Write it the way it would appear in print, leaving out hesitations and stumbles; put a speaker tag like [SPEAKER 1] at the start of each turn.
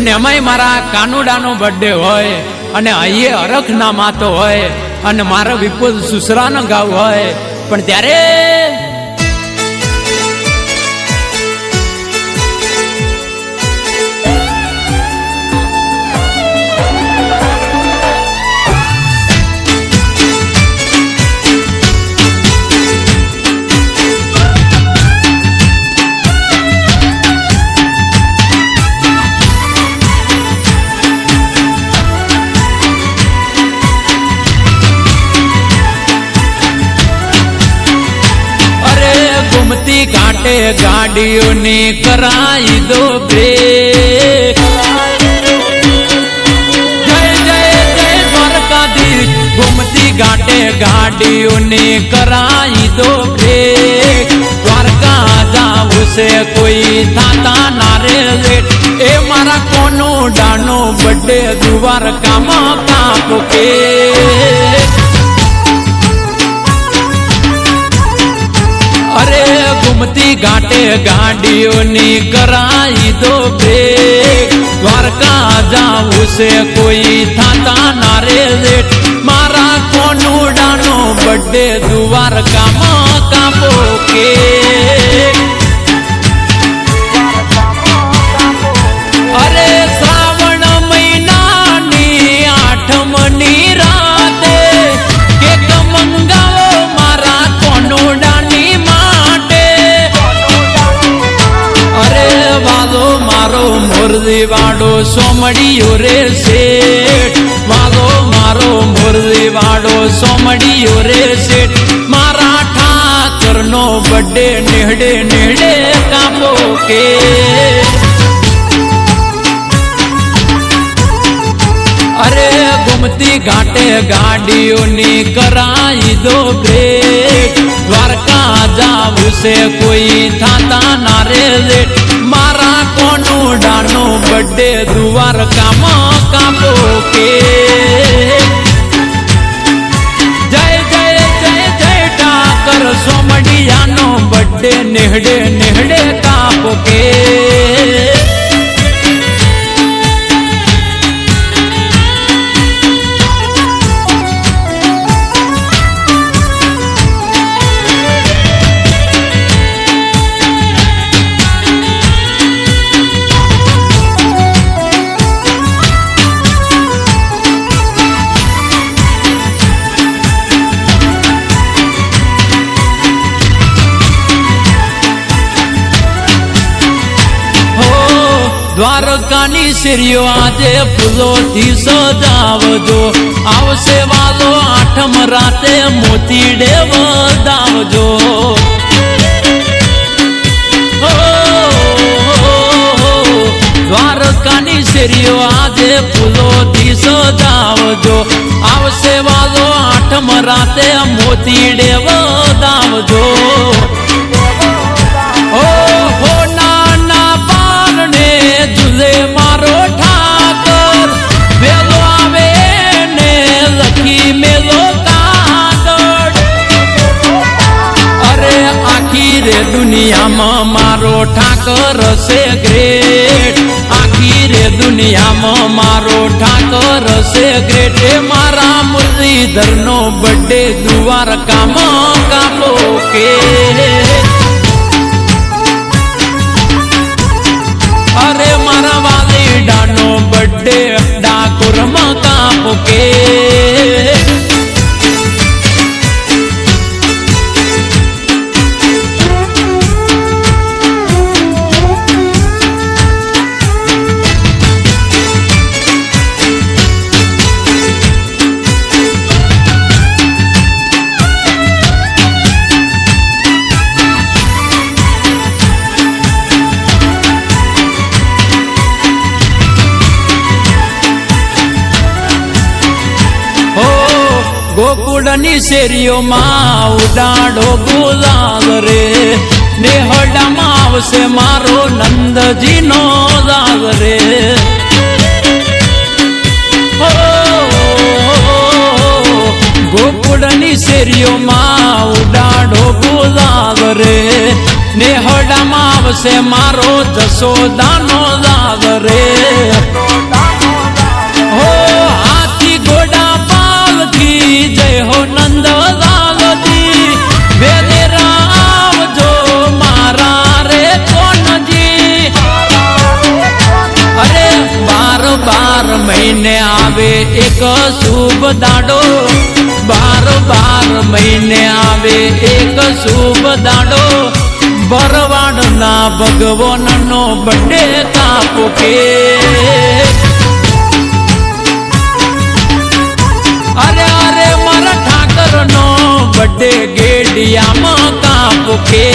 [SPEAKER 1] અને એમાંય મારા કાનુડાનો બર્થડે હોય અને અહીંયા અરખના માતો હોય અને મારો વિપુલ સુસરાનો ગાવ હોય, પણ ત્યારે घाटे गाड़ियों ने कराई दो ब्रेक। जय जय जय द्वारकाधीश। घूमती घाटे गाड़ियों ने कराई दो ब्रेक। द्वारका जाऊ से कोई थाता नारे लेट। ए मारा कोनो डानो बड़े द्वारका मां कापो के। अरे घूमती घाटे गाड़ियों ने कराई दो ब्रेक। द्वारका जाऊ से कोई थाता नारे लेट। मारा कोनू डानो बड़े द्वारका मां कापो के। अरे श्रावण महीना नी आठमनी राते केक मंगावो मारा कोनू डानी मारो मुरली वाड़ो सोमड़ियो रे सेठ। वालो मारो मुरली वाड़ो सोमड़ियो रे सेठ। मारा ठाकर नो बड़े नेहड़े नेहड़े कापो के। अरे घूमती घाटे गाड़ियों ने कराई दो ब्रेक। द्वारका जाऊ से कोई थाता नारे लेट। मारा कोनू डानो बड़े द्वारका मां कापो के। जय जय जय जय ठाकर सोमड़िया नो बड़े नेहड़े नेहड़े कापो के। द्वारकानी सिरियो आजे फूलों थी सजावजो। आवसे वालो आठम राते मोतीडे वदावजो। द्वारकानी सिरियो आजे फूलों थी सजावजो। आवसे वालो आठम राते मोतीडे वदावजो। झूले मारो ठाकर वेलो आवे ने लखी मेलो कागड़। अरे आखी रे दुनिया में मारो ठाकर से ग्रेट। आखी रे दुनिया में मारो ठाकर से ग्रेट। मारा मुरलीधर नो बड़े द्वारका मां कापो के। अरे मारा वाली डानो बड़े डाकुर मां कापो के। गोकुड़नी शेरियो माँ उडाड़ो गुलाल रे। नेहड़ा माव से मारो नंद जी नो लाल रे। गोकुड़नी शेरियो माँ उडाड़ो गुलाल रे। नेहड़ा माव से मारो जसोदा नो लाल रे। बार महीने आवे एक शुभ दाड़ो 12 महीने आवे एक शुभ दाड़ो भरवाड़ ना भगवान नो बर्थडे कापो के अरे अरे मारा ठाकर नो बर्थडे गेडिया में कापो के